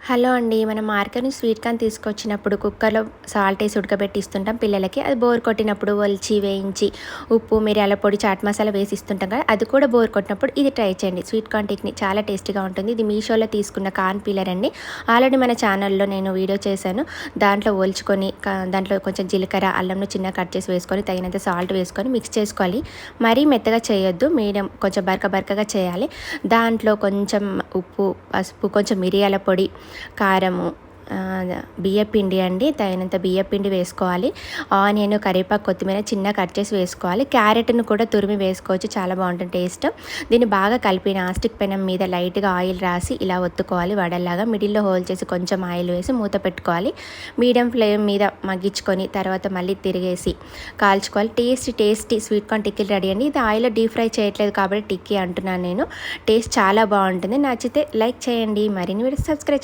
Hello అండి. మనం market నుంచి స్వీట్ కార్న్ తీసుకొచ్చినప్పుడు కుక్కర్‌లో సాల్ట్ ఏసి ఉడకబెట్టి ఇస్తుంటాం పిల్లలకి. అది బోర్ కొట్టినప్పుడు ఒలిచి, వేయించి, ఉప్పు, మిరియాల పొడి, చాట్ మసాలా వేసి ఇస్తుంటాం కదా! అది కూడా బోర్ కొట్టినప్పుడు ఇది ట్రై చేయండి. స్వీట్ కార్న్ టిక్‌ని చాలా టేస్టీగా ఉంటుంది. ఇది మీషోలో తీసుకున్న కార్న్ పీలర్ అండి. ఆల్రెడీ మన ఛానల్‌లో నేను వీడియో చేశాను. దాంట్లో ఒలుచుకొని దాంట్లో కొంచెం జీలకర్ర, అల్లంను చిన్నగా కట్ చేసి వేసుకొని, తగినంత సాల్ట్ వేసుకొని మిక్స్ చేసుకోవాలి. మరీ మెత్తగా చేయొద్దు. మీడియం కొంచెం బరకగా చేయాలి. దాంట్లో కొంచెం ఉప్పు, పసుపు, కొంచెం మిరియాల పొడి, కారము, బియ్యపిండి అండి. తగినంత బియ్యపిండి వేసుకోవాలి. ఆనియన్, కరివేపాకు, కొత్తిమీర చిన్నగా కట్ చేసి వేసుకోవాలి. క్యారెట్‌ను కూడా తురిమి వేసుకోవచ్చు. చాలా బాగుంటుంది టేస్ట్. దీన్ని బాగా కలిపి నాన్‌స్టిక్ పెనం మీద లైట్‌గా ఆయిల్ రాసి ఇలా ఒత్తుకోవాలి వడల్లాగా. మిడిల్‌లో హోల్ చేసి కొంచెం ఆయిల్ వేసి మూత పెట్టుకోవాలి. మీడియం ఫ్లేమ్ మీద మగ్గించుకొని తర్వాత మళ్ళీ తిరిగేసి కాల్చుకోవాలి. టేస్టీ స్వీట్ కార్న్ టిక్కీలు రెడీ అండి. ఇది ఆయిల్‌లో డీప్ ఫ్రై చేయట్లేదు కాబట్టి టిక్కీ అంటున్నాను నేను. టేస్ట్ చాలా బాగుంటుంది. నచ్చితే లైక్ చేయండి. మరిన్ని వీడియోస్ సబ్స్క్రైబ్